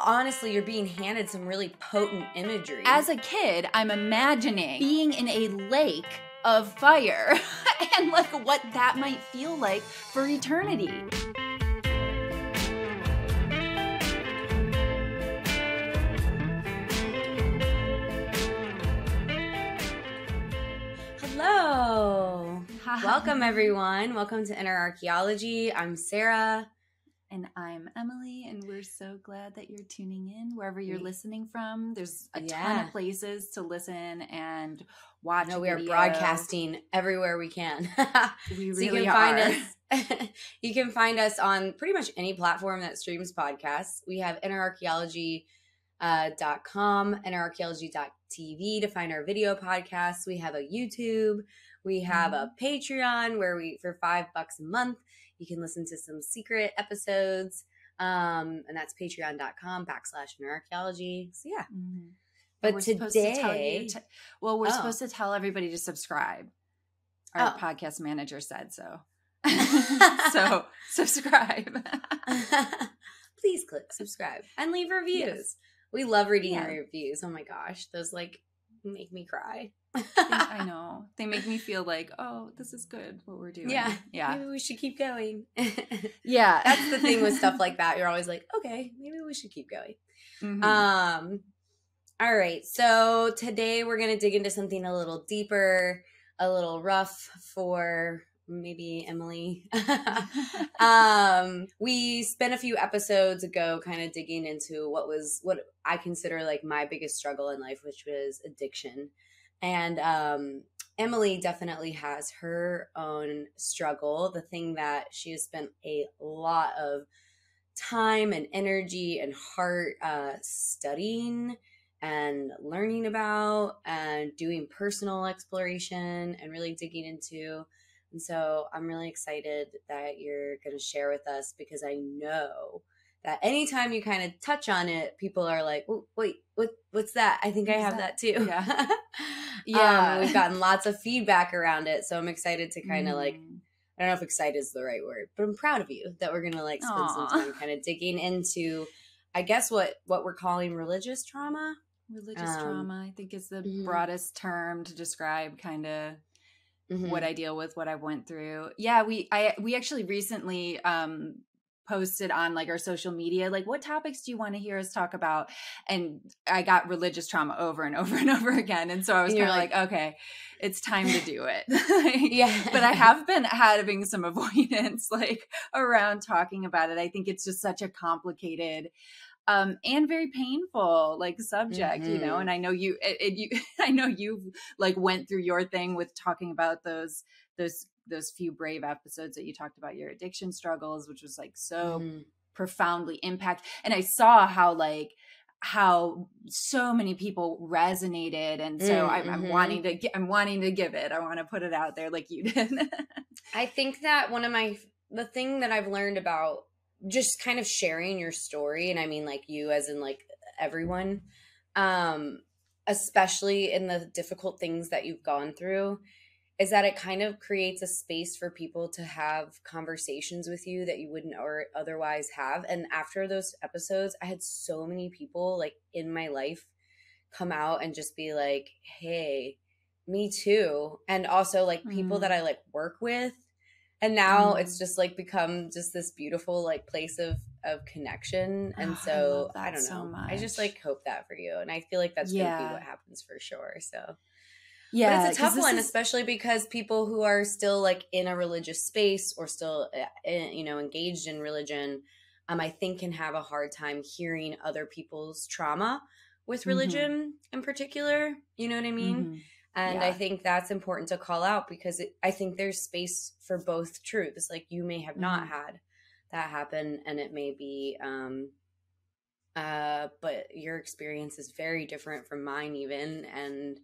honestly, you're being handed some really potent imagery. As a kid, I'm imagining being in a lake of fire and like what that might feel like for eternity. Hello. Hi. Welcome, everyone. Welcome to Inner Archeology. I'm Sarah. And I'm Emily, and we're so glad that you're tuning in wherever you're listening from. There's a ton of places to listen and watch. No, we are broadcasting everywhere we can. We so really you can are. Find us, you can find us on pretty much any platform that streams podcasts. We have innerarcheology.com, innerarcheology.tv to find our video podcasts. We have a YouTube. We have a Patreon where we, for $5 a month, you can listen to some secret episodes. And that's patreon.com/innerarcheology. So yeah. Mm-hmm. But we're today, we're supposed to tell everybody to subscribe. Our podcast manager said so. So subscribe. Please click subscribe and leave reviews. Yes. We love reading reviews. Oh my gosh. Those like make me cry. I know. They make me feel like, oh, this is good what we're doing. Yeah. Yeah. Maybe we should keep going. Yeah. That's the thing with stuff like that. You're always like, okay, maybe we should keep going. Mm-hmm. All right. So today we're going to dig into something a little deeper, a little rough for maybe Emily. We spent a few episodes ago kind of digging into what I consider like my biggest struggle in life, which was addiction. And Emily definitely has her own struggle, the thing that she has spent a lot of time and energy and heart studying and learning about and doing personal exploration and really digging into. And so I'm really excited that you're going to share with us, because I know that anytime you kind of touch on it, people are like, oh, wait, what's that? I think I have that too. Yeah. Yeah. We've gotten lots of feedback around it. So I'm excited to kind of like, I don't know if excited is the right word, but I'm proud of you that we're going to like spend some time kind of digging into, I guess, what we're calling religious trauma. Religious trauma, I think, is the broadest term to describe kind of what I deal with, what I went through. Yeah, we actually recently posted on like our social media, like, what topics do you want to hear us talk about? And I got religious trauma over and over and over again. And so I was kind of like, okay, it's time to do it. But I have been having some avoidance like around talking about it. I think it's just such a complicated and very painful like subject, you know, and I know I know you like went through your thing with talking about those few brave episodes that you talked about your addiction struggles, which was like so profoundly impact. And I saw how so many people resonated. And so I'm wanting to give it, I want to put it out there like you did. I think that the thing that I've learned about just kind of sharing your story, and I mean like you as in like everyone, especially in the difficult things that you've gone through, is that it kind of creates a space for people to have conversations with you that you wouldn't or otherwise have. And after those episodes, I had so many people like in my life come out and just be like, hey, me too. And also like people that I like work with. And now it's just like become just this beautiful like place of connection. And so I don't know. So I just like hope that for you. And I feel like that's going to be what happens for sure. So yeah, but it's a tough one, especially because people who are still like in a religious space or still, you know, engaged in religion, I think can have a hard time hearing other people's trauma with religion in particular. You know what I mean? And I think that's important to call out, because I think there's space for both truths. Like you may have not had that happen, and it may be, but your experience is very different from mine even. And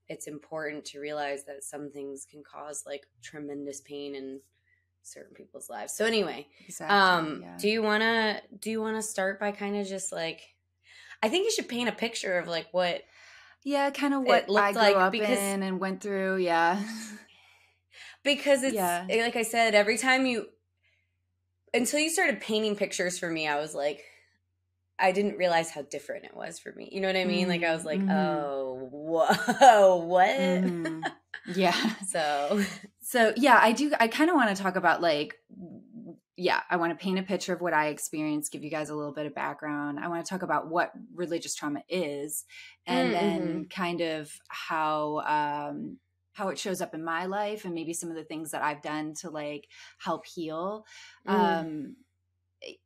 it's important to realize that some things can cause like tremendous pain in certain people's lives. So anyway, do you want to start by kind of just like, I think you should paint a picture of like what. Yeah, kind of what I grew up in and went through. Yeah. Because it's like I said, every time until you started painting pictures for me, I was like, I didn't realize how different it was for me. You know what I mean? Like I was like, Mm-hmm. oh, whoa, what? Mm-hmm. Yeah. So, So yeah, I kind of want to talk about like, yeah, I want to paint a picture of what I experienced, give you guys a little bit of background. I want to talk about what religious trauma is, and mm-hmm, then kind of how it shows up in my life, and maybe some of the things that I've done to like help heal. mm,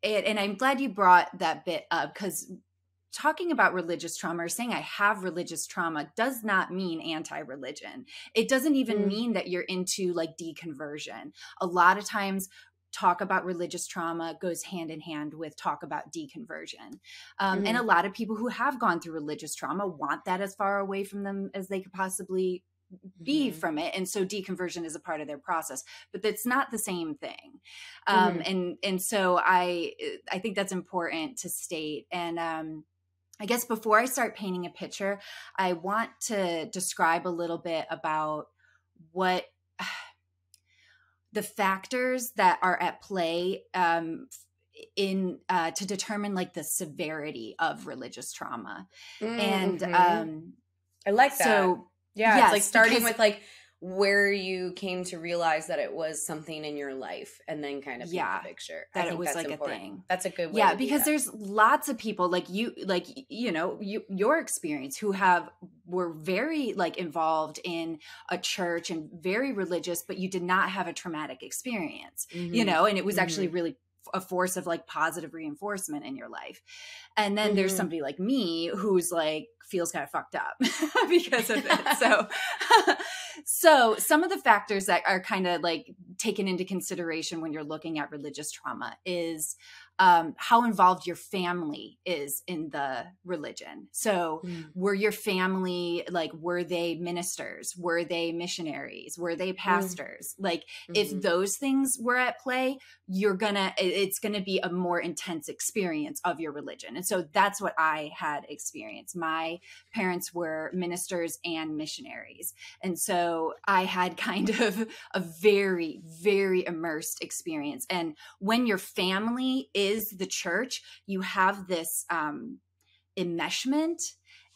And I'm glad you brought that bit up, because talking about religious trauma or saying I have religious trauma does not mean anti-religion. It doesn't even mm, mean that you're into like deconversion. A lot of times talk about religious trauma goes hand in hand with talk about deconversion. And mm-hmm, a lot of people who have gone through religious trauma want that as far away from them as they could possibly be mm-hmm, from it, and so deconversion is a part of their process, but that's not the same thing. mm-hmm, And so I think that's important to state. And I guess before I start painting a picture, I want to describe a little bit about what the factors that are at play in to determine like the severity of religious trauma. And mm-hmm. I like that. so Yeah, it's like yes, starting because with like where you came to realize that it was something in your life and then kind of paint the yeah, picture. I that it think was that's like a important. thing. That's a good way Yeah, to do because that. there's lots of people like you know, your experience who were very like involved in a church and very religious, but you did not have a traumatic experience, you Mm-hmm. know, and it was actually Mm-hmm. really a force of like positive reinforcement in your life. And then there's Mm-hmm. somebody like me who's like feels kind of fucked up because of it. So so some of the factors that are kind of like taken into consideration when you're looking at religious trauma is how involved your family is in the religion. So Mm-hmm. were your family, like, were they ministers? Were they missionaries? Were they pastors? Like, if Mm-hmm. those things were at play, it's gonna be a more intense experience of your religion. And so that's what I had experienced. My parents were ministers and missionaries. And so I had kind of a very, very immersed experience. And when your family is the church, you have this enmeshment,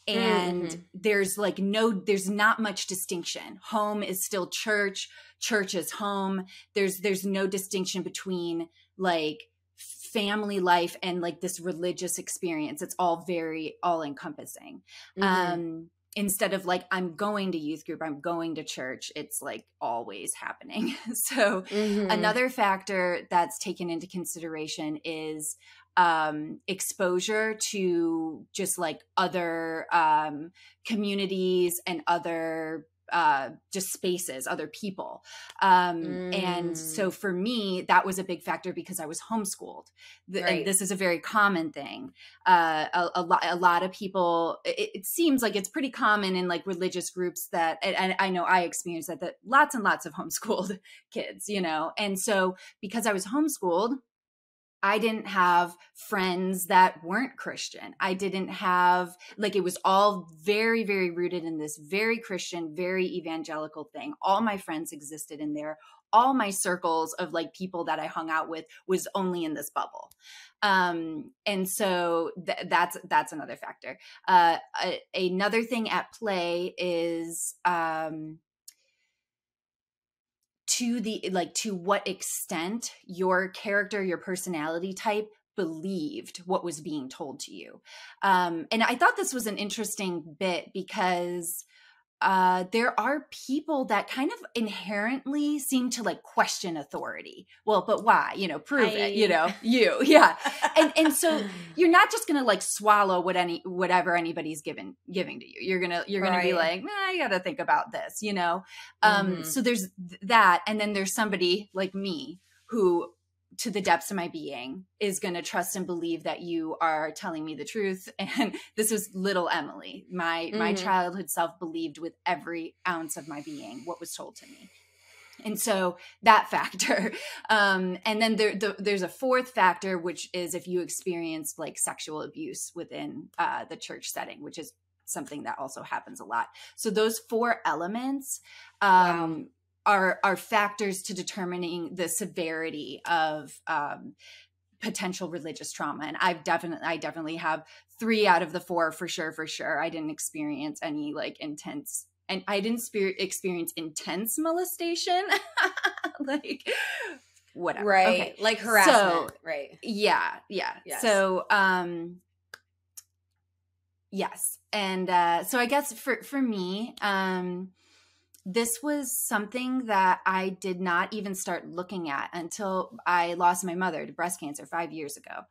and Mm-hmm. there's not much distinction. Home is still church, church is home. There's no distinction between like family life and like this religious experience. It's all very all encompassing. Mm-hmm. Instead of like, I'm going to youth group, I'm going to church, it's like always happening. So Mm-hmm. another factor that's taken into consideration is exposure to just like other communities and other just spaces, other people. And Mm. so for me, that was a big factor because I was homeschooled. And Right. this is a very common thing. A lot of people, it seems like it's pretty common in like religious groups that, and I know I experienced that lots and lots of homeschooled kids, you know? And so because I was homeschooled, I didn't have friends that weren't Christian. I didn't have, like, it was all very, very rooted in this very Christian, very evangelical thing. All my friends existed in there. All my circles of like people that I hung out with was only in this bubble. And so that's another factor. Another thing at play is, to what extent your character, your personality type believed what was being told to you. And I thought this was an interesting bit because there are people that kind of inherently seem to like question authority. Well, but why? You know, prove it. You I know, yeah. And so you're not just gonna like swallow whatever anybody's giving to you. You're gonna be right. like, I got to think about this. You know, Mm-hmm. so there's that, and then there's somebody like me who, to the depths of my being, is going to trust and believe that you are telling me the truth. And this was little Emily. My Mm-hmm. childhood self believed with every ounce of my being what was told to me. And so that factor. And then there's a fourth factor, which is if you experience like sexual abuse within the church setting, which is something that also happens a lot. So those four elements Wow. are factors to determining the severity of potential religious trauma. And I definitely have 3 out of the 4 for sure. I didn't experience any like intense, and I didn't experience intense molestation. Like whatever. Right. Okay. Like harassment. So, right. Yeah. Yes. So, yes. And so I guess for me, this was something that I did not even start looking at until I lost my mother to breast cancer 5 years ago.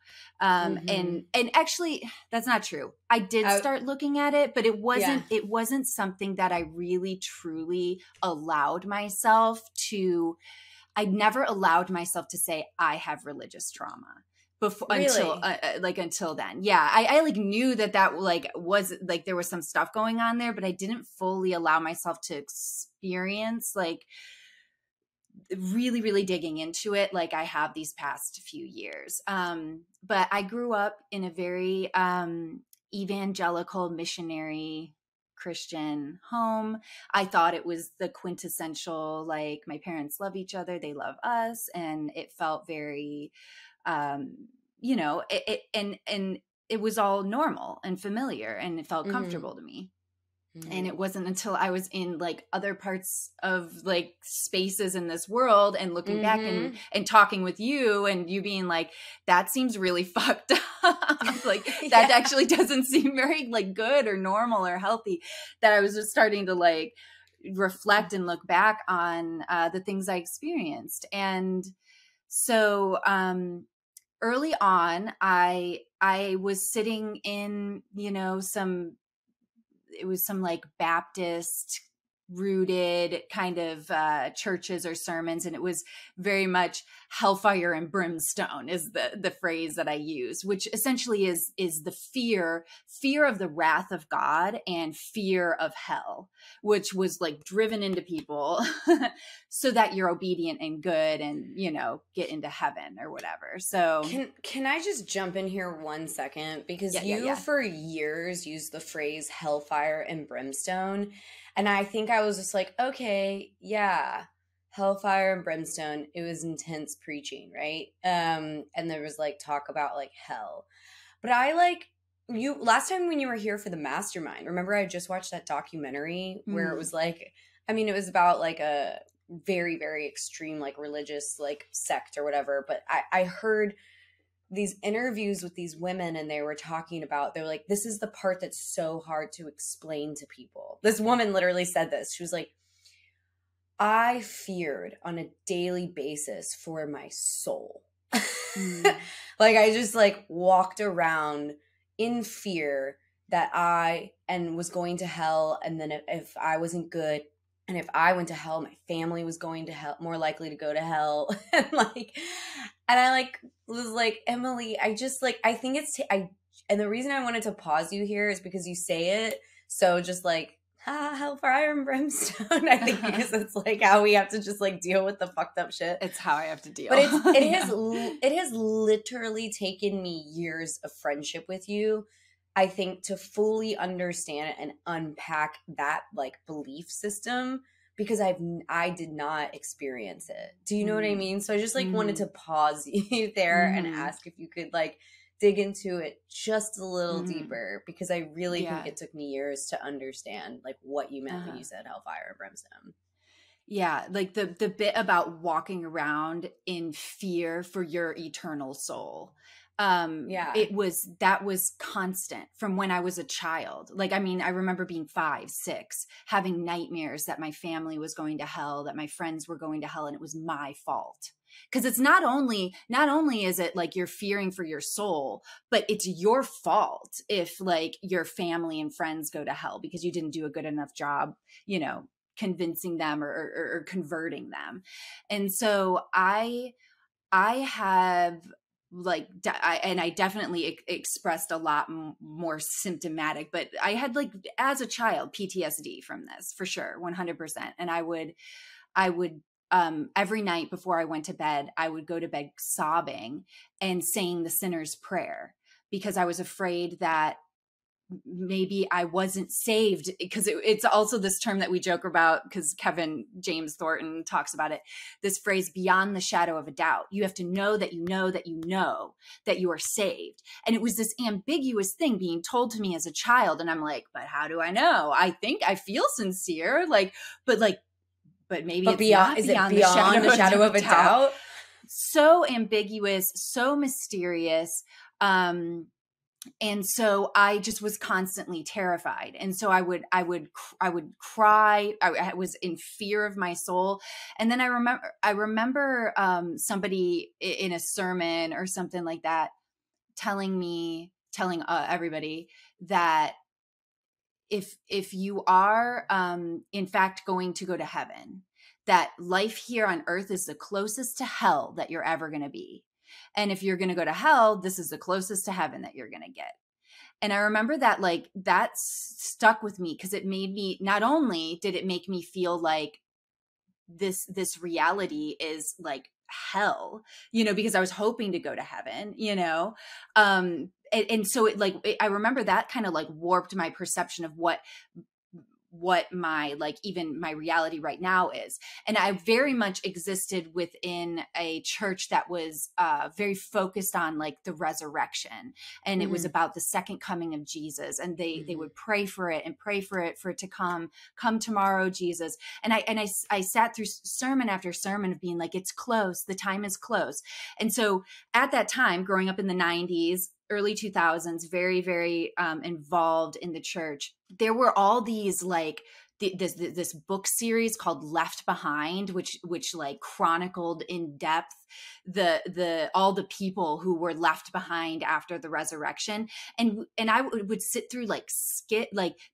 And actually, that's not true. I did start looking at it, but it wasn't something that I really truly allowed myself to. I never allowed myself to say I have religious trauma before, really? until then. Yeah. I like knew that like was like, there was some stuff going on there, but I didn't fully allow myself to experience like really, really digging into it. Like I have these past few years. But I grew up in a very, evangelical missionary Christian home. I thought it was the quintessential, like my parents love each other, they love us. And it felt very, and it was all normal and familiar and it felt comfortable to me. And it wasn't until I was in like other parts of like spaces in this world and looking back and talking with you and you being like, that seems really fucked up. Like that actually doesn't seem very like good or normal or healthy, that I was just starting to like reflect and look back on the things I experienced. And so early on, I was sitting in, it was some like Baptist rooted kind of churches or sermons, and it was very much hellfire and brimstone is the phrase that I use, which essentially is the fear of the wrath of God and fear of hell, which was like driven into people so that you're obedient and good and get into heaven or whatever. So can I just jump in here 1 second, because for years used the phrase hellfire and brimstone. And I think I was just like, okay, yeah, hellfire and brimstone. It was intense preaching, right? And there was like talk about like hell. But I like you last time when you were here for the mastermind, remember I just watched that documentary where it was like, I mean, it was about like a very, very extreme like religious like sect or whatever. But I heard these interviews with these women and they were talking about, they're like, this is the part that's so hard to explain to people. This woman literally said this. She was like, I feared on a daily basis for my soul. Like I just like walked around in fear that I was going to hell. And then if I wasn't good, and if I went to hell, my family was going to hell, more likely to go to hell. And I like was like, Emily, I just like, I think it's, and the reason I wanted to pause you here is because you say it. So just like, hellfire and brimstone, I think, because it's like how we have to just like deal with the fucked up shit. It's how I have to deal. But it has literally taken me years of friendship with you, I think, to fully understand and unpack that like belief system, because I did not experience it. Do you know what I mean? So I just like wanted to pause you there and ask if you could like dig into it just a little deeper, because I really think it took me years to understand like what you meant when you said hellfire and brimstone. Yeah, like the bit about walking around in fear for your eternal soul. That was constant from when I was a child. Like, I mean, I remember being 5, 6, having nightmares that my family was going to hell, that my friends were going to hell, and it was my fault. Because it's not only is it like you're fearing for your soul, but it's your fault if like your family and friends go to hell because you didn't do a good enough job, convincing them or converting them. And so I have like, I definitely expressed a lot more symptomatic, but I had like as a child PTSD from this for sure, 100%. And I would every night before I went to bed, I would go to bed sobbing and saying the sinner's prayer, because I was afraid that maybe I wasn't saved, because it's also this term that we joke about, because Kevin James Thornton talks about it, this phrase, beyond the shadow of a doubt. You have to know that you know that you know that you are saved. And it was this ambiguous thing being told to me as a child. And I'm like, but how do I know? I think I feel sincere, but maybe it's beyond, not is beyond it beyond the shadow of a doubt? So ambiguous, so mysterious. And so I just was constantly terrified. And so I would cry. I was in fear of my soul. And then I remember somebody in a sermon or something like that telling everybody that if you are in fact going to go to heaven, that life here on earth is the closest to hell that you're ever going to be. And if you're going to go to hell, this is the closest to heaven that you're going to get. And I remember that, like, that stuck with me, because it made me, not only did it make me feel like this reality is like hell, because I was hoping to go to heaven, and so I remember that kind of like warped my perception of what my, like, even my reality right now is. And I very much existed within a church that was very focused on like the resurrection, and it was about the second coming of Jesus, and they would pray for it for it to come tomorrow, Jesus. And I sat through sermon after sermon of being like, it's close, the time is close. And so at that time, growing up in the 90s, early 2000s, very, very involved in the church, there were all these like this book series called Left Behind, which like chronicled in depth all the people who were left behind after the resurrection. And I would sit through like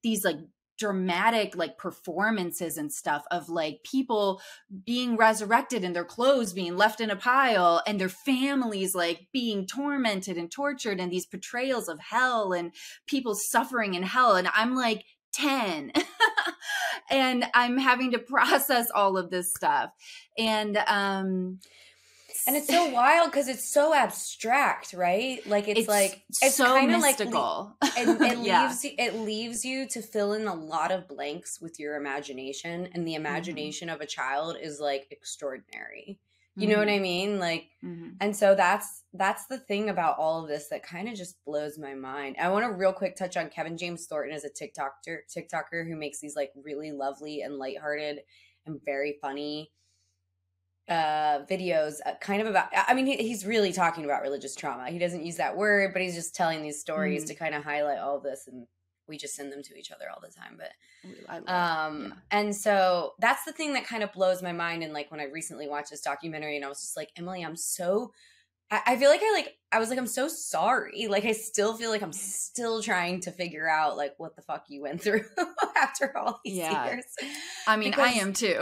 these like dramatic like performances and stuff of like people being resurrected and their clothes being left in a pile and their families like being tormented and tortured, and these portrayals of hell and people suffering in hell. And I'm like 10 and I'm having to process all of this stuff. And it's so wild because it's so abstract, right? Like it's so kind of mystical. Like it leaves you to fill in a lot of blanks with your imagination, and the imagination of a child is like extraordinary. You know what I mean? Like, and so that's the thing about all of this that kind of just blows my mind. I want to real quick touch on Kevin James Thornton as a TikToker who makes these like really lovely and lighthearted and very funny videos kind of about, I mean, he's really talking about religious trauma. He doesn't use that word, but he's just telling these stories to kind of highlight all of this, and we just send them to each other all the time. But and so that's the thing that kind of blows my mind. And like when I recently watched this documentary, and I was just like, Emily, I feel like I was like, I'm so sorry. Like, I still feel like I'm still trying to figure out like what the fuck you went through after all these years. I mean, because I am too.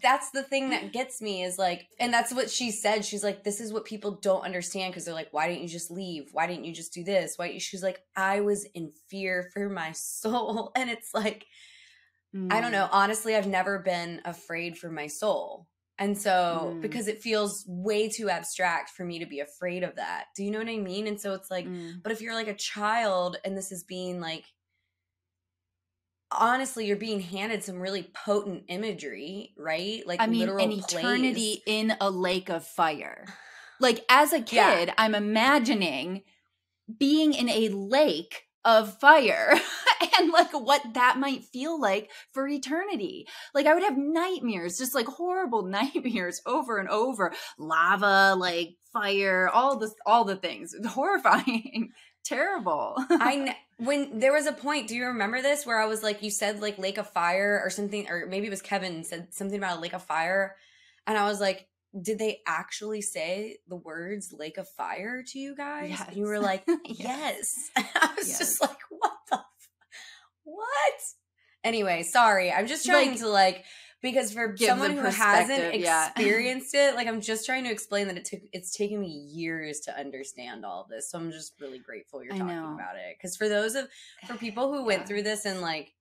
That's the thing that gets me is like, and that's what she said. She's like, this is what people don't understand, because they're like, why didn't you just leave? Why didn't you just do this? She's like, I was in fear for my soul. And it's like, I don't know. Honestly, I've never been afraid for my soul. And so, because it feels way too abstract for me to be afraid of that. Do you know what I mean? And so it's like, but if you're like a child and this is being like, honestly, you're being handed some really potent imagery, right? Like, I mean, literal an eternity in a lake of fire. Like, as a kid, I'm imagining being in a lake of fire and like what that might feel like for eternity. Like, I would have nightmares, just like horrible nightmares over and over. Lava, like fire, all the things. Horrifying. Terrible. When there was a point, do you remember this, where I was like, you said like lake of fire or something, or maybe it was Kevin said something about a lake of fire, and I was like, did they actually say the words lake of fire to you guys? Yes. And you were like, yes. I was just like, what? Anyway, sorry. I'm just trying to like, because for someone who hasn't experienced it, like, I'm just trying to explain that it's taken me years to understand all of this. So I'm just really grateful you're talking about it. Because for people who went through this and like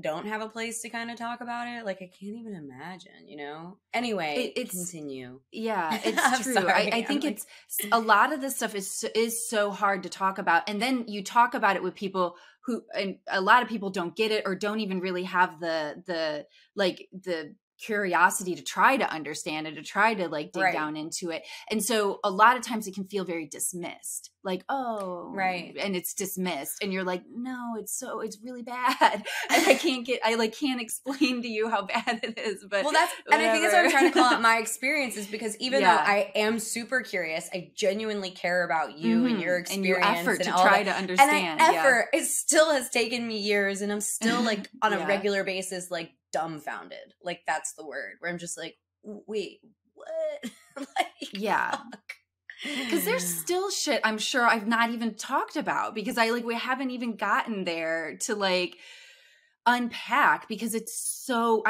don't have a place to kind of talk about it. Like, I can't even imagine, you know? Anyway, continue. Yeah, it's true. Sorry. I think it's a lot of this stuff is so hard to talk about. And then you talk about it with people who, and a lot of people don't get it or don't even really have the curiosity to try to understand it, to try to like dig down into it. And so a lot of times it can feel very dismissed, like, oh, right. And it's dismissed. And you're like, no, it's really bad. And I can't explain to you how bad it is. But well, and I think that's what I'm trying to call out my experiences, because even though I am super curious, I genuinely care about you and your experience and your effort to try to understand. And effort, it still has taken me years, and I'm still like on a regular basis, like dumbfounded. Like, that's the word, where I'm just like, wait, what? Like, yeah. Because there's still shit I'm sure I've not even talked about, because we haven't even gotten there to like unpack, because it's so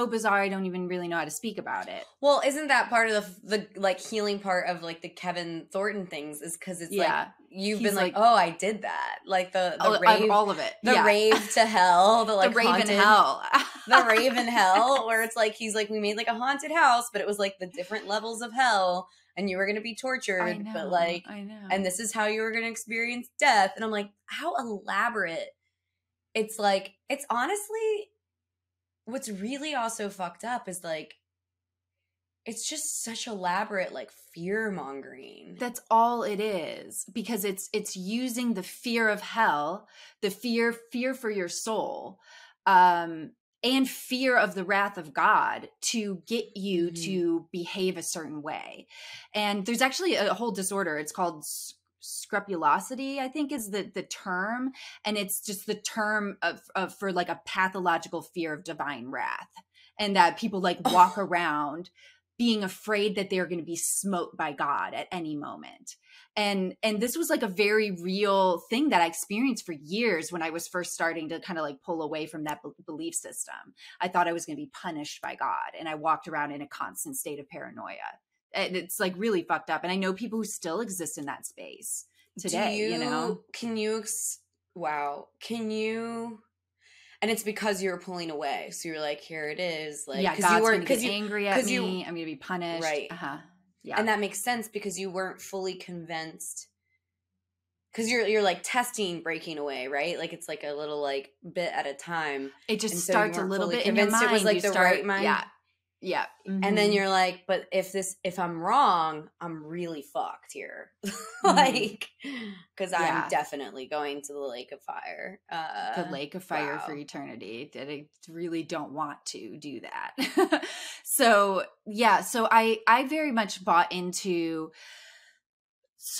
bizarre. I don't even really know how to speak about it. Well, isn't that part of the like healing part of like the Kevin Thornton things, is because it's like you've been like, oh, I did that, like the rave, all of it, the rave to hell, the like the rave haunted, in hell, the rave in hell, where it's like he's like, we made like a haunted house, but it was like the different levels of hell, and you were going to be tortured, but like, I know, and this is how you were going to experience death, and I'm like, how elaborate. It's like, it's honestly, what's really also fucked up is like, it's just such elaborate like fear mongering. That's all it is, because it's using the fear of hell, the fear for your soul, and fear of the wrath of God to get you to behave a certain way. And there's actually a whole disorder. It's called scrupulosity, I think is the term. And it's just the term of for like a pathological fear of divine wrath. And that people like walk around being afraid that they're going to be smote by God at any moment. And this was like a very real thing that I experienced for years when I was first starting to kind of like pull away from that belief system. I thought I was going to be punished by God. And I walked around in a constant state of paranoia. And it's like really fucked up. And I know people who still exist in that space today, and it's because you were pulling away. So you're like, here it is. Like, yeah, God's going to get angry at me. I'm going to be punished. Right. Yeah. And that makes sense because you weren't fully convinced. Because you're like testing breaking away, right? Like, it's like a little like bit at a time. It just starts a little bit in your mind. It was like right mind. Yeah. Yeah. Mm-hmm. And then you're like, but if I'm wrong, I'm really fucked here. Like, because I'm definitely going to the lake of fire. The lake of fire for eternity. I really don't want to do that. So I very much bought into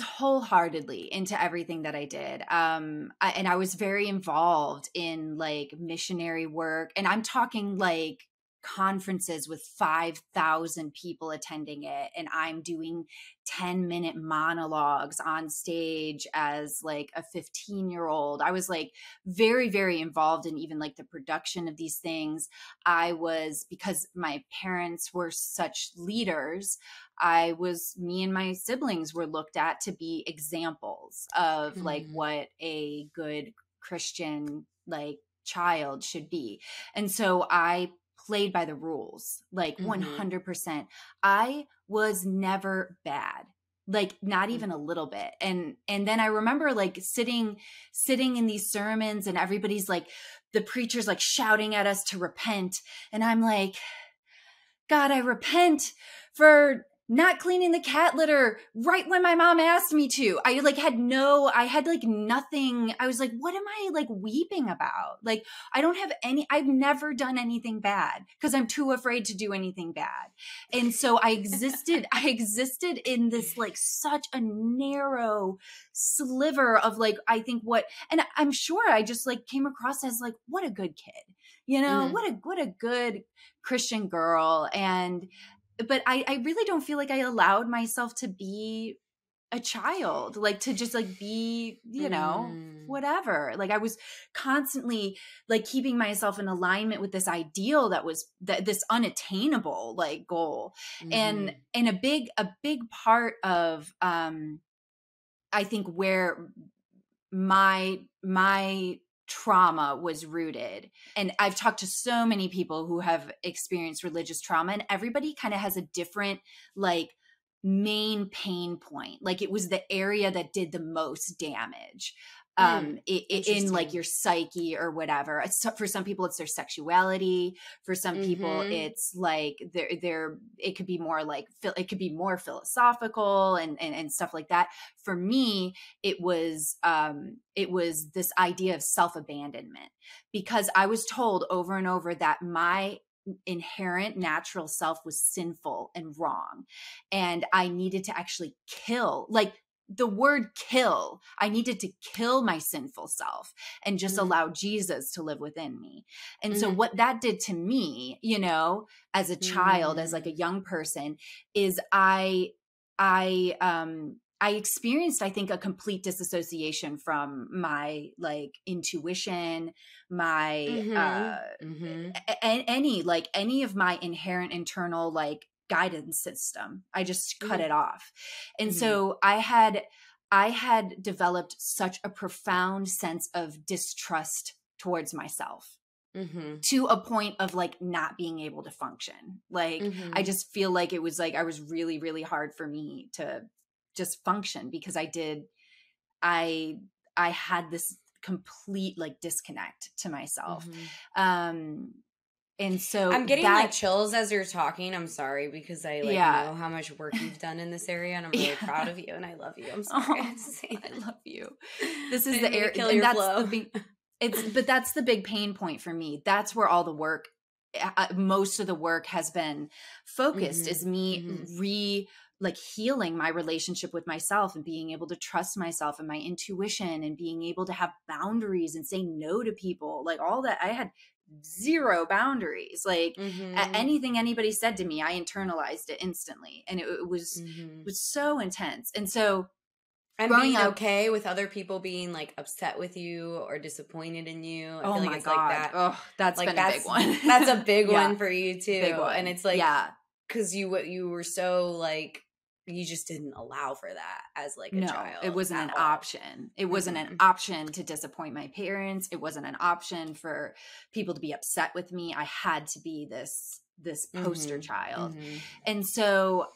wholeheartedly into everything that I did. And I was very involved in like missionary work. And I'm talking like conferences with 5,000 people attending it, and I'm doing 10-minute monologues on stage as like a 15-year-old. I was like very, very involved in even like the production of these things. Because my parents were such leaders, me and my siblings were looked at to be examples of like what a good Christian like child should be. And so I played by the rules, like 100%. I was never bad, like not even a little bit. And then I remember like sitting in these sermons, and everybody's like, the preacher's like shouting at us to repent. And I'm like, God, I repent for not cleaning the cat litter right when my mom asked me to. I had like nothing. I was like, what am I like weeping about? Like, I've never done anything bad because I'm too afraid to do anything bad. And so I existed in this like such a narrow sliver of like, I think and I'm sure I just like came across as like, what a good kid, what a good Christian girl. But I really don't feel like I allowed myself to be a child, like to just like be, whatever. Like I was constantly like keeping myself in alignment with this ideal this unattainable like goal. And a big part of, I think where my trauma was rooted. And I've talked to so many people who have experienced religious trauma, and everybody kind of has a different like main pain point. Like it was the area that did the most damage in like your psyche or whatever. For some people it's their sexuality. For some people it's like it could be more like, it could be more philosophical and stuff like that. For me, it was this idea of self-abandonment, because I was told over and over that my inherent natural self was sinful and wrong, and I needed to actually kill, like the word kill, I needed to kill my sinful self and just allow Jesus to live within me. And so what that did to me, you know, as a child, as like a young person, is I experienced, I think, a complete disassociation from my like intuition, my any of my inherent internal like guidance system. I just cut it off. And so I had developed such a profound sense of distrust towards myself. To a point of like not being able to function. Like I just feel like it was like I was really, really hard for me to just function, because I had this complete like disconnect to myself. And so I'm getting like chills as you're talking. I'm sorry, because I like know how much work you've done in this area, and I'm really proud of you, and I love you. I'm sorry. I love you. This is the area, and that's the big. But that's the big pain point for me. That's where all the work, most of the work has been focused, is me like healing my relationship with myself and being able to trust myself and my intuition and being able to have boundaries and say no to people. Like all that, I had zero boundaries. Like anything anybody said to me, I internalized it instantly, and it was so intense. And so and being okay with other people being like upset with you or disappointed in you. I feel like it's God. Like that. Oh, that's like, been a big one. That's a big one for you too. Big one. And it's like, because you were so like, you just didn't allow for that as like a child. It wasn't an option. It wasn't an option to disappoint my parents. It wasn't an option for people to be upset with me. I had to be this poster child. And so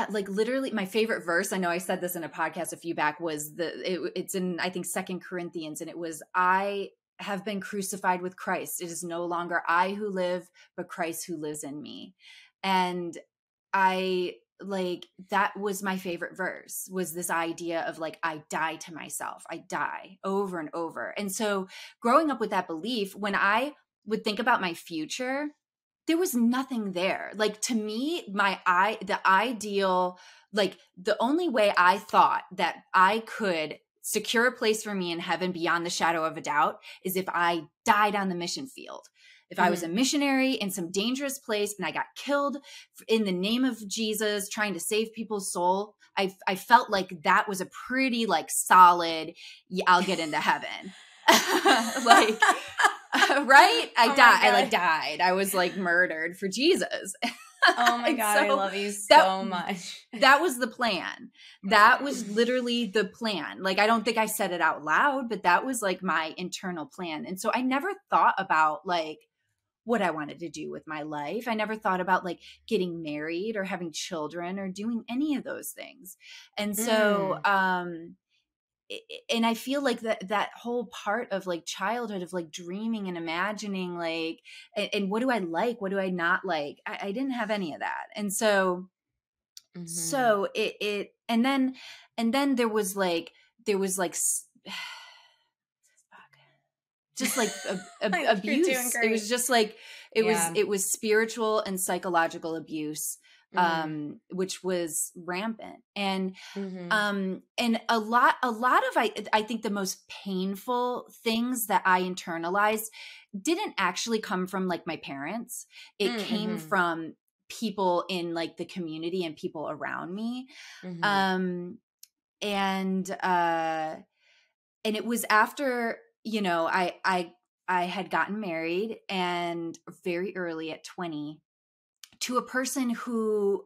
like literally my favorite verse, I know I said this in a podcast a few back, was it's in, I think, 2 Corinthians. And it was, I have been crucified with Christ. It is no longer I who live, but Christ who lives in me. And I like, that was my favorite verse, was this idea of like, I die to myself. I die over and over. And so growing up with that belief, when I would think about my future, there was nothing there. Like to me, the ideal, like the only way I thought that I could secure a place for me in heaven beyond the shadow of a doubt is if I died on the mission field. If I was a missionary in some dangerous place and I got killed in the name of Jesus, trying to save people's soul, I felt like that was a pretty like solid, I'll get into heaven. Like, right? I died. I was like murdered for Jesus. Oh my God, so I love you so much. That was the plan. That was literally the plan. Like, I don't think I said it out loud, but that was like my internal plan. And so I never thought about like what I wanted to do with my life. I never thought about like getting married or having children or doing any of those things. And so, and I feel like that whole part of like childhood of like dreaming and imagining like, and what do I like? What do I not like? I didn't have any of that. And so, and then there was like just like abuse. It was just like, it was spiritual and psychological abuse, which was rampant. And, and a lot of, I think the most painful things that I internalized didn't actually come from like my parents. It came from people in like the community and people around me. And it was after, you know, I had gotten married, and very early at 20, to a person who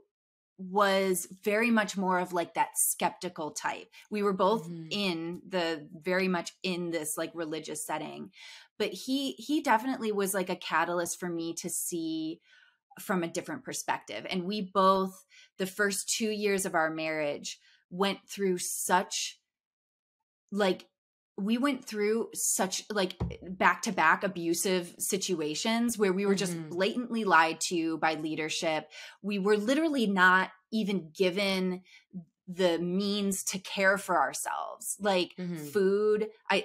was very much more of like that skeptical type. We were both very much in this like religious setting, but he definitely was like a catalyst for me to see from a different perspective. And we both, the first 2 years of our marriage, went through such like back-to-back abusive situations where we were just blatantly lied to by leadership. We were literally not even given the means to care for ourselves. Like food, I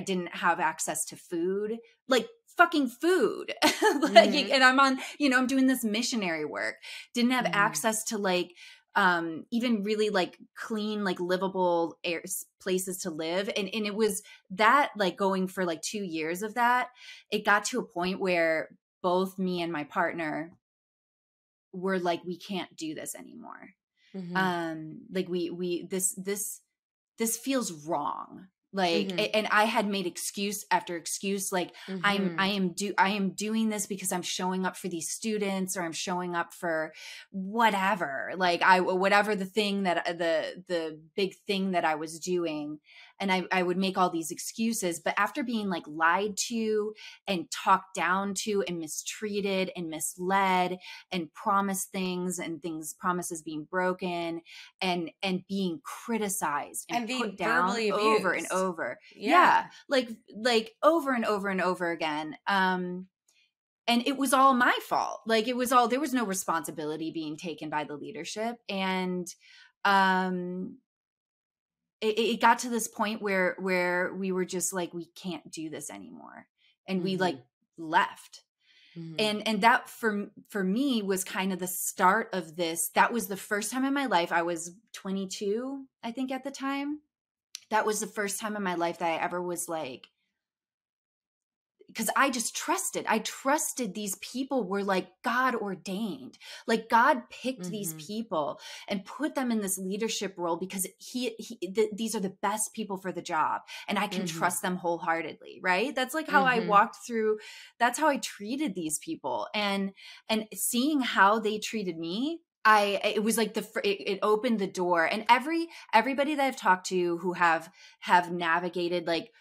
didn't have access to food, like fucking food. And I'm on, I'm doing this missionary work. Didn't have access to like even really like clean, like livable places to live. And it was that like going for like 2 years of that, it got to a point where both me and my partner were like, we can't do this anymore. Like this feels wrong. Like, and I had made excuse after excuse. Like I am doing this because I'm showing up for these students, or I'm showing up for whatever, like whatever the thing that the big thing that I was doing. And I would make all these excuses, but after being like lied to and talked down to and mistreated and misled and promised things and promises being broken and being criticized and put down over and over. Yeah. Like over and over and over again. And it was all my fault. Like there was no responsibility being taken by the leadership. And, it got to this point where we were just like, we can't do this anymore. And we like left. And that for me was kind of the start of this. That was the first time in my life. I was 22, I think, at the time. That was the first time in my life that I ever was like, because I trusted these people were like God ordained. Like God picked these people and put them in this leadership role because these are the best people for the job. And I can trust them wholeheartedly. Right. That's like how I walked through. That's how I treated these people, and seeing how they treated me. It was like it opened the door. And everybody that I've talked to who have navigated like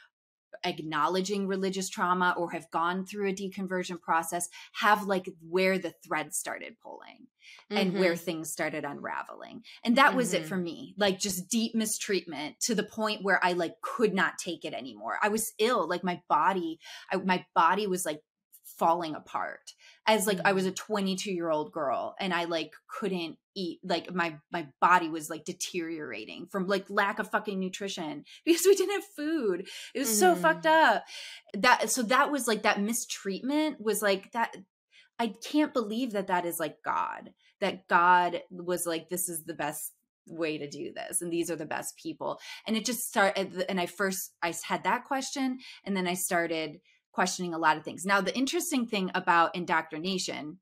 acknowledging religious trauma or have gone through a deconversion process have like where the thread started pulling and where things started unraveling. And that was it for me, like just deep mistreatment to the point where I like could not take it anymore. I was ill. Like my body was like falling apart as like I was a 22-year-old girl and I like couldn't eat. Like my body was like deteriorating from like lack of fucking nutrition because we didn't have food. It was so fucked up. That was like that mistreatment was like that. I can't believe that is like God, that God was like, this is the best way to do this. And these are the best people. And it just started. And I had that question. And then I started questioning a lot of things. Now, the interesting thing about indoctrination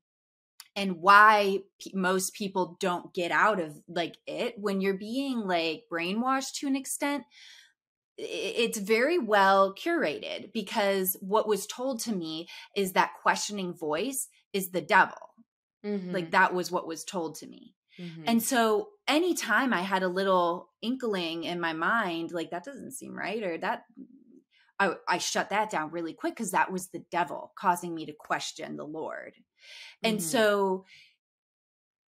and why most people don't get out of like it when you're being like brainwashed to an extent, it's very well curated, because what was told to me is that questioning voice is the devil. Like that was what was told to me. And so anytime I had a little inkling in my mind, like that doesn't seem right, or that I shut that down really quick, because that was the devil causing me to question the Lord. And so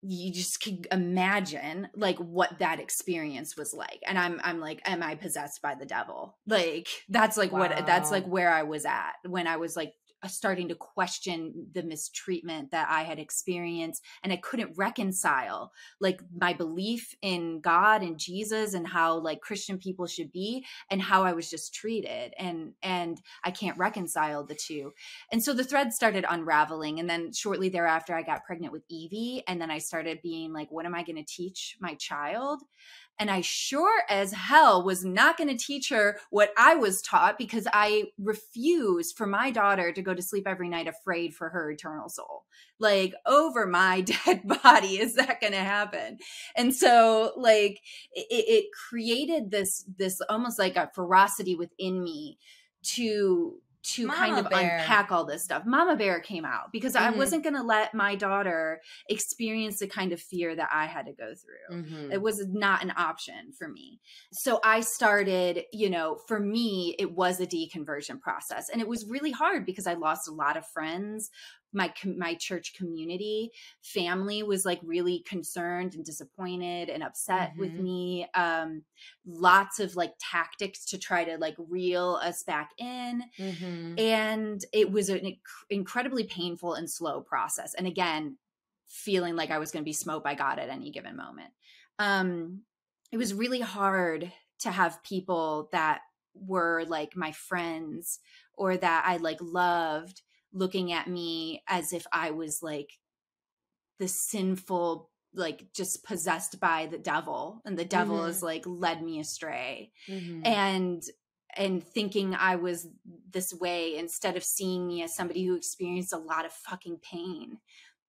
you just can imagine like what that experience was like. And I'm like, am I possessed by the devil? Like, that's like that's like where I was at when I was like starting to question the mistreatment that I had experienced. And I couldn't reconcile like my belief in God and Jesus and how like Christian people should be and how I was just treated. And I can't reconcile the two. And so the thread started unraveling. And then shortly thereafter, I got pregnant with Evie. And then I started being like, what am I going to teach my child? And I sure as hell was not going to teach her what I was taught, because I refuse for my daughter to go to sleep every night afraid for her eternal soul. Like, over my dead body, is that going to happen? And so like it created this almost like a ferocity within me to to Mama kind of bear. unpack all this stuff. Mama bear came out because I wasn't going to let my daughter experience the kind of fear that I had to go through. It was not an option for me. So I started, you know, for me, it was a deconversion process. And it was really hard because I lost a lot of friends. My church community, family was like really concerned and disappointed and upset with me. Lots of like tactics to try to like reel us back in. And it was an incredibly painful and slow process. And again, feeling like I was going to be smote by God at any given moment. It was really hard to have people that were like my friends or that I like loved looking at me as if I was like the sinful, like just possessed by the devil, and the devil is like led me astray, and thinking I was this way instead of seeing me as somebody who experienced a lot of fucking pain,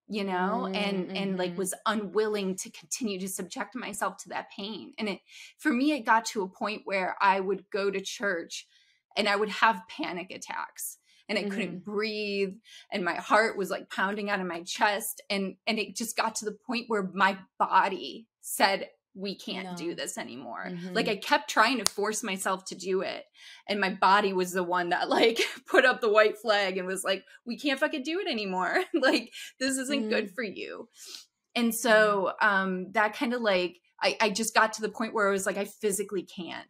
you know, and like was unwilling to continue to subject myself to that pain. And for me, it got to a point where I would go to church and I would have panic attacks. And I couldn't breathe, and my heart was like pounding out of my chest. And it just got to the point where my body said, we can't do this anymore. Like I kept trying to force myself to do it. And my body was the one that like put up the white flag and was like, we can't fucking do it anymore. Like, this isn't good for you. And so that kind of like, I just got to the point where I was like, I physically can't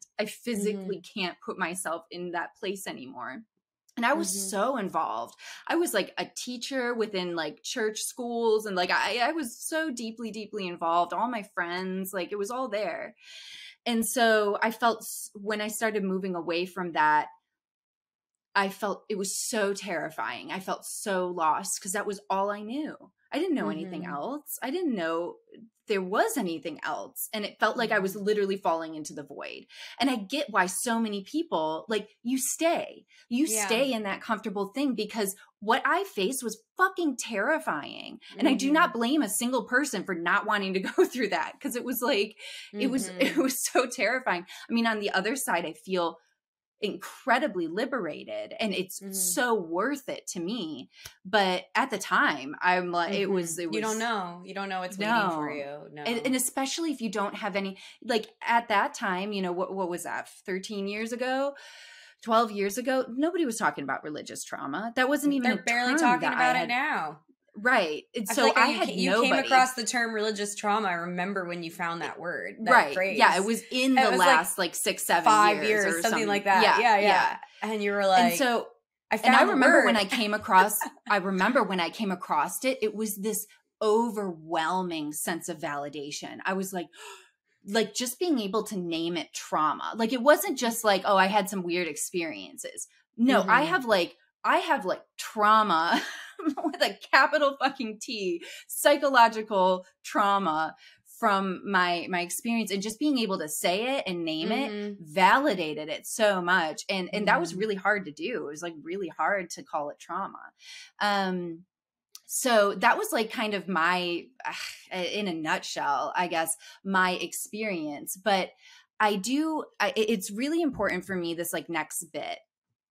put myself in that place anymore. And I was so involved. I was like a teacher within like church schools. And like, I was so deeply, deeply involved. All my friends, like it was all there. And so I felt when I started moving away from that, I felt it was so terrifying. I felt so lost because that was all I knew. I didn't know anything else. I didn't know there was anything else. And it felt like I was literally falling into the void. And I get why so many people, like, you stay in that comfortable thing, because what I faced was fucking terrifying. And I do not blame a single person for not wanting to go through that, because it was like, it was so terrifying. I mean, on the other side, I feel incredibly liberated, and it's so worth it to me. But at the time, I'm like, it was you don't know what's waiting for you. No. And especially if you don't have any, like at that time, you know, what was that, 13 years ago, 12 years ago, nobody was talking about religious trauma. That wasn't even, they're barely talking about it now. Right. And so like you came across the term religious trauma. I remember when you found that word, that phrase. Yeah, it was in the last like 6, 7 5 years or something like that. Yeah. And you were like, and so I remember when I came across, it was this overwhelming sense of validation. I was like just being able to name it trauma. Like, it wasn't just like, oh, I had some weird experiences. No, I have like trauma with a capital fucking T, psychological trauma from my experience, and just being able to say it and name it validated it so much. And that was really hard to do. It was like really hard to call it trauma. So that was like kind of my, in a nutshell, I guess, my experience. But it's really important for me, this like next bit.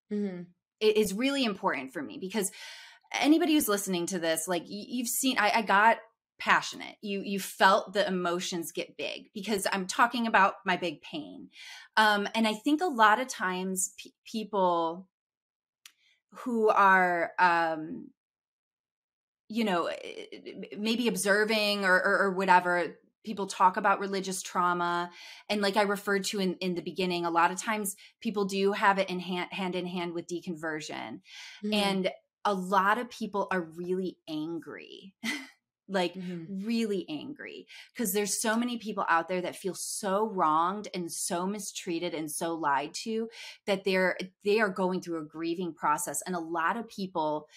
It is really important for me because anybody who's listening to this, like you've seen, I got passionate. You felt the emotions get big because I'm talking about my big pain. And I think a lot of times people who are, you know, maybe observing or whatever, people talk about religious trauma. And like I referred to in the beginning, a lot of times people do have it hand in hand with deconversion. And a lot of people are really angry, like really angry, because there's so many people out there that feel so wronged and so mistreated and so lied to that they are going through a grieving process. And a lot of people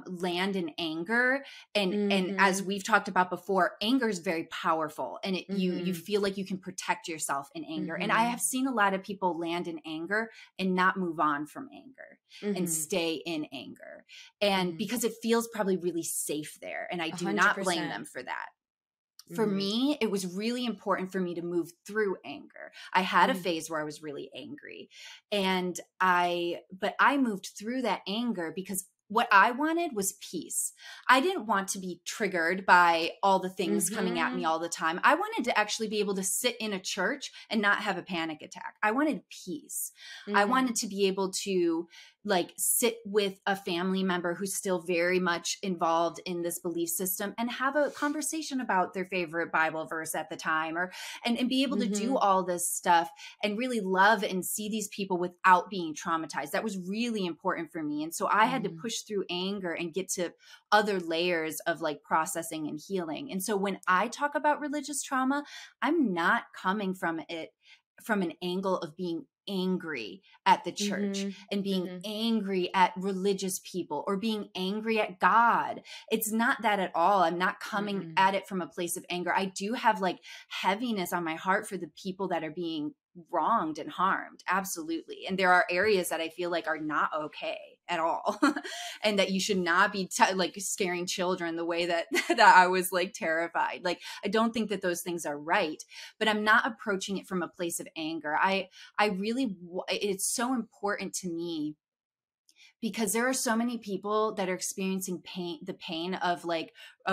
land in anger. And as we've talked about before, anger is very powerful, and you feel like you can protect yourself in anger. And I have seen a lot of people land in anger and not move on from anger and stay in anger. And because it feels probably really safe there. And I do 100%. Not blame them for that. for me, it was really important for me to move through anger. I had a phase where I was really angry, but I moved through that anger because what I wanted was peace. I didn't want to be triggered by all the things coming at me all the time. I wanted to actually be able to sit in a church and not have a panic attack. I wanted peace. I wanted to be able to like sit with a family member who's still very much involved in this belief system and have a conversation about their favorite Bible verse at the time, and be able to do all this stuff and really love and see these people without being traumatized. That was really important for me. And so I had to push through anger and get to other layers of like processing and healing. And so when I talk about religious trauma, I'm not coming from it from an angle of being angry at the church and being angry at religious people or being angry at God. It's not that at all. I'm not coming at it from a place of anger. I do have like heaviness on my heart for the people that are being wronged and harmed. Absolutely. And there are areas that I feel like are not okay at all. And that you should not be like scaring children the way that I was like terrified. Like, I don't think that those things are right, but I'm not approaching it from a place of anger. I really, it's so important to me because there are so many people that are experiencing the pain of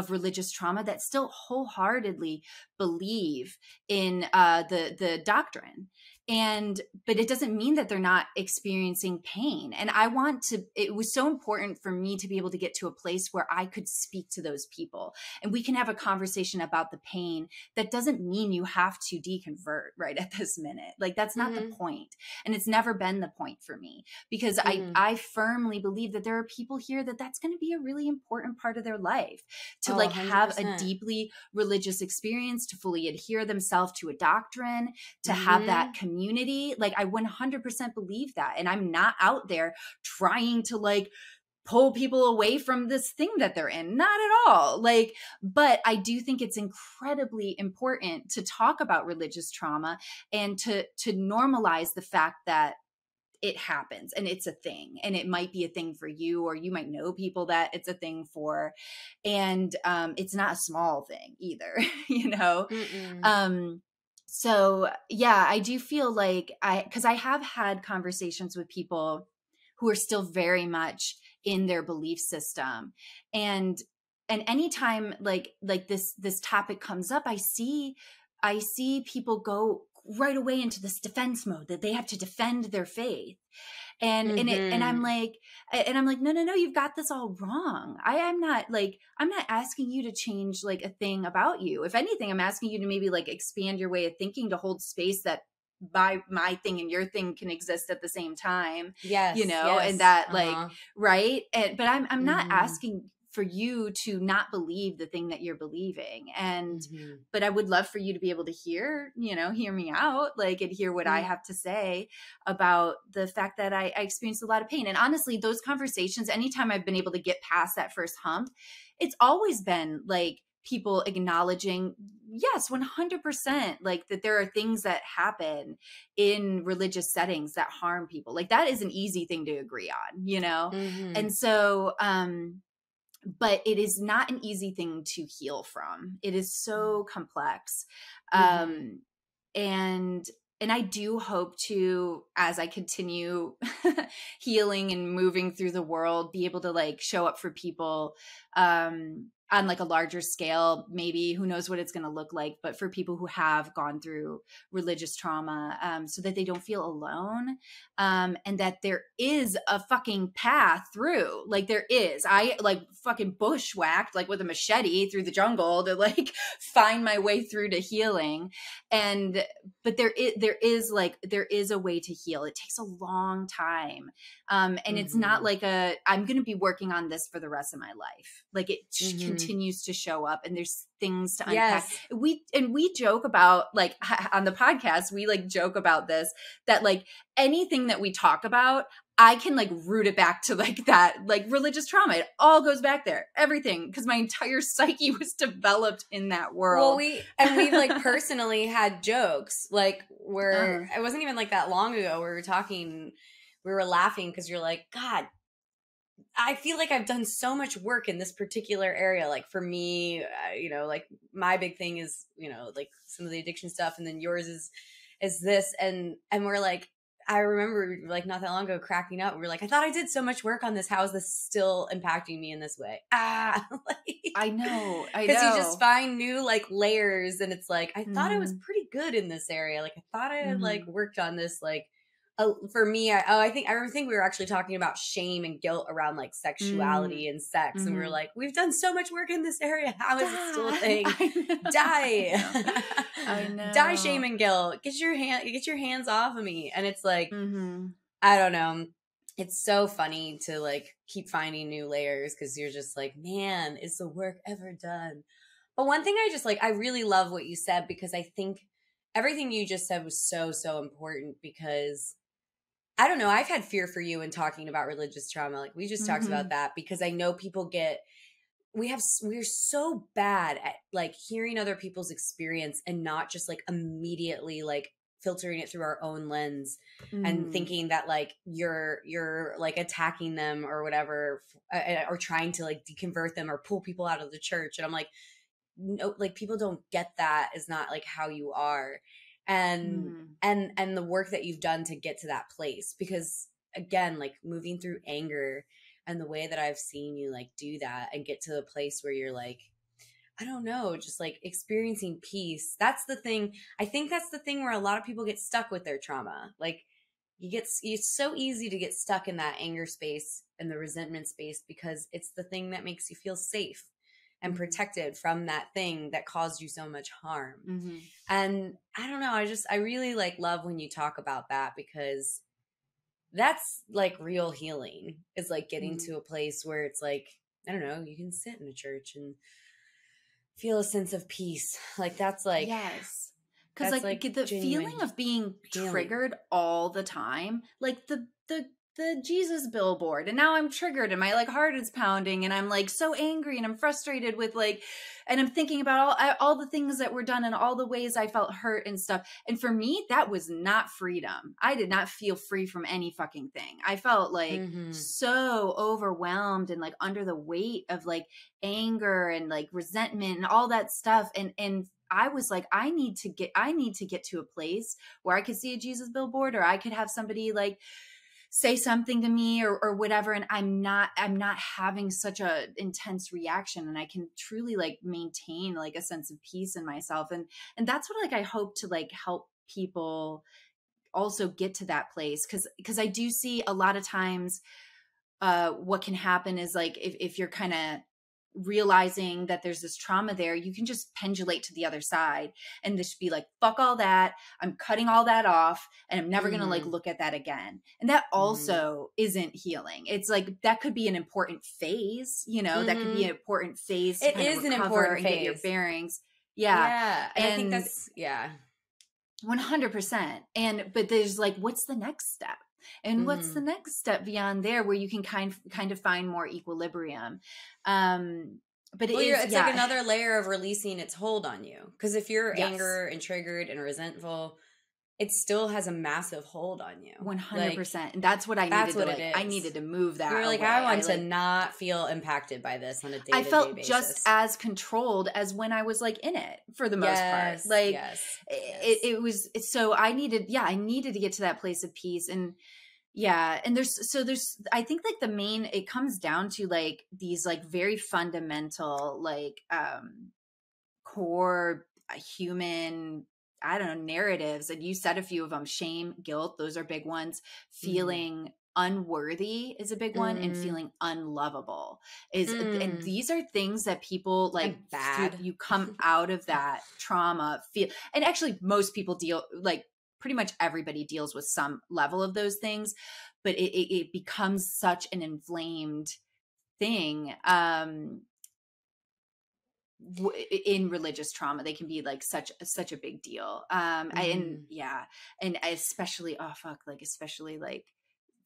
religious trauma that still wholeheartedly believe in the doctrine. But it doesn't mean that they're not experiencing pain. And it was so important for me to be able to get to a place where I could speak to those people and we can have a conversation about the pain. That doesn't mean you have to deconvert right at this minute. Like, that's not the point. And it's never been the point for me because I firmly believe that there are people here that's going to be a really important part of their life to 100%. Have a deeply religious experience, to fully adhere themselves to a doctrine, to have that community. Like, I 100% believe that. And I'm not out there trying to like pull people away from this thing that they're in. Not at all. Like, but I do think it's incredibly important to talk about religious trauma and to normalize the fact that it happens and it's a thing, and it might be a thing for you, or you might know people that it's a thing for. And it's not a small thing either, you know? So yeah, I do feel like because I have had conversations with people who are still very much in their belief system. And anytime like this topic comes up, I see people go right away into this defense mode that they have to defend their faith. And I'm like, no, you've got this all wrong. I'm not asking you to change like a thing about you. If anything, I'm asking you to maybe like expand your way of thinking to hold space that my thing and your thing can exist at the same time. Yes. You know, yes. and that like, right. But I'm not asking for you to not believe the thing that you're believing. And, but I would love for you to be able to hear me out, like, and hear what I have to say about the fact that I experienced a lot of pain. And honestly, those conversations, anytime I've been able to get past that first hump, it's always been like people acknowledging, yes, 100%, like that there are things that happen in religious settings that harm people. Like, that is an easy thing to agree on, you know? And so, but it is not an easy thing to heal from. It is so complex. And I do hope to, as I continue healing and moving through the world, be able to like show up for people on like a larger scale, maybe, who knows what it's going to look like, but for people who have gone through religious trauma, so that they don't feel alone, and that there is a fucking path through. Like, there is. I like fucking bushwhacked like with a machete through the jungle to like find my way through to healing. But there is a way to heal. It takes a long time. And it's not like I'm going to be working on this for the rest of my life. Like, it continues to show up, and there's things to unpack. Yes. We joke about, like, on the podcast, we like joke about this, that like anything that we talk about, I can like root it back to like that, like religious trauma. It all goes back there, everything, because my entire psyche was developed in that world. Well, we've like personally had jokes, like, where it wasn't even like that long ago. We were laughing because you're like, God, I feel like I've done so much work in this particular area. Like for me, like my big thing is, like some of the addiction stuff, and then yours is this, and we're like, I remember like not that long ago cracking up. We were like, I thought I did so much work on this. How is this still impacting me in this way? Like, I know. because you just find new like layers, and it's like I thought I was Mm-hmm. pretty good in this area. Like I thought I had like Mm-hmm. worked on this like for me, I think we were actually talking about shame and guilt around like sexuality and sex, and we were Mm-hmm. like, we've done so much work in this area. How is it still a thing? I know. Die, I know. die, shame and guilt. Get your hands off of me. And it's like, Mm-hmm. I don't know. It's so funny to like keep finding new layers because you're just like, man, is the work ever done? But one thing I really love what you said, because I think everything you just said was so, so important, because I don't know. I've had fear for you in talking about religious trauma. Like we just talked Mm-hmm. about that, because I know we're so bad at like hearing other people's experience and not just like immediately like filtering it through our own lens and Mm-hmm. thinking that like you're like attacking them or whatever, or trying to like deconvert them or pull people out of the church. And I'm like, no, like people don't get that is not like how you are. and Mm-hmm. and the work that you've done to get to that place, because again, like moving through anger and the way that I've seen you like do that and get to the place where you're like, I don't know, just like experiencing peace. That's the thing. I think that's the thing where a lot of people get stuck with their trauma. Like it's so easy to get stuck in that anger space and the resentment space, because it's the thing that makes you feel safe and Mm-hmm. protected from that thing that caused you so much harm. Mm-hmm. And I don't know, I really like love when you talk about that, because that's like real healing, is like getting Mm-hmm. to a place where it's like, I don't know, you can sit in a church and feel a sense of peace. Like Yes. Because that's like like the feeling genuine of being healing. triggered all the time, like the Jesus billboard, and now I'm triggered and my like heart is pounding and I'm like so angry and I'm frustrated with like, and I'm thinking about all the things that were done and all the ways I felt hurt and stuff. And for me, that was not freedom. I did not feel free from any fucking thing. I felt like Mm-hmm. so overwhelmed and like under the weight of like anger and like resentment and all that stuff. And I was like, I need to get to a place where I could see a Jesus billboard, or I could have somebody like say something to me or whatever. And I'm not having such a intense reaction, and I can truly like maintain like a sense of peace in myself. And that's what like I hope to like help people also get to that place. Cause I do see a lot of times what can happen is like if you're kind of realizing that there's this trauma there, you can just pendulate to the other side and just be like, fuck all that, I'm cutting all that off, and I'm never gonna like Mm-hmm. look at that again. And that Mm-hmm. also isn't healing. It's like that could be an important phase, that could be Mm-hmm. an important phase to It kind of is an recover important and get your phase. bearings. Yeah. Yeah. And I think And that's, yeah. 100%. But there's like, what's the next step? And what's the Mm-hmm. next step beyond there where you can kind of find more equilibrium? But it Well, is, it's like yeah. another layer of releasing its hold on you. Because if you're Yes. anger and triggered and resentful, it still has a massive hold on you. Like 100%. And that's what I that's needed to what it like, I is. needed to move that You're like, I away. want to not feel impacted by this on a I day-to-day felt just basis. as controlled as when I was like in it for the most part. Yes, Like yes, yes. it was, so I needed to get to that place of peace. And yeah. And there's, I think like it comes down to like these like very fundamental, like, core human, I don't know, narratives. And you said a few of them: shame, guilt, those are big ones. Mm. Feeling unworthy is a big one, and Mm. feeling unlovable is, and Mm. these are things that people like And bad. you come out of that trauma feel. And actually most people deal, like pretty much everybody deals with some level of those things, but it becomes such an inflamed thing. In religious trauma, they can be like such a big deal. And Mm. yeah, and especially, oh fuck, like especially like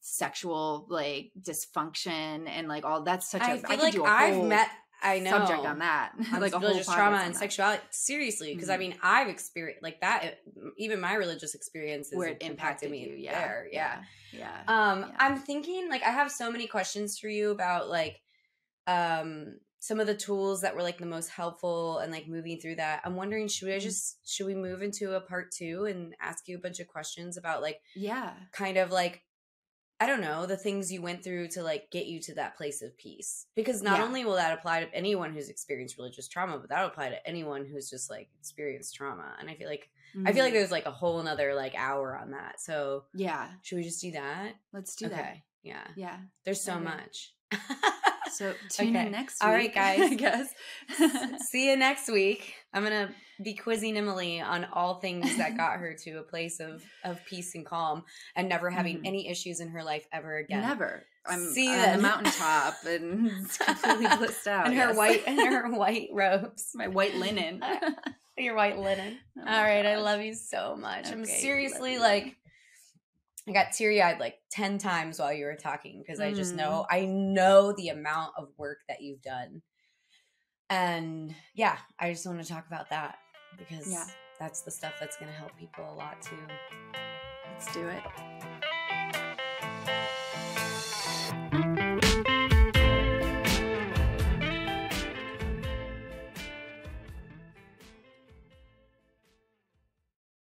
sexual like dysfunction and like all that's such I a, I feel could like do a whole I know. subject on that. On like a whole religious trauma and that. sexuality. Seriously, because I mean, I've experienced like that. Even my religious experiences where it impacted me you. there. Yeah. Yeah. I'm thinking like I have so many questions for you about like some of the tools that were like the most helpful and like moving through that. I'm wondering, should we move into a part 2 and ask you a bunch of questions about like kind of like, I don't know, the things you went through to like get you to that place of peace? Because not only will that apply to anyone who's experienced religious trauma, but that'll apply to anyone who's just like experienced trauma. And I feel like there's like a whole nother like hour on that. So should we just do that? Let's do that. Okay. Yeah. Yeah. There's so much. So tune in next week. All right, guys. I guess. See you next week. I'm going to be quizzing Emily on all things that got her to a place of peace and calm and never having any issues in her life ever again. Never. I'm on the mountaintop and it's completely blissed out. And her white robes. My white linen. Your white linen. All right. Gosh. I love you so much. Okay, I'm seriously like, I got teary-eyed like 10 times while you were talking because I just know the amount of work that you've done. And yeah, I just want to talk about that because that's the stuff that's going to help people a lot too. Let's do it.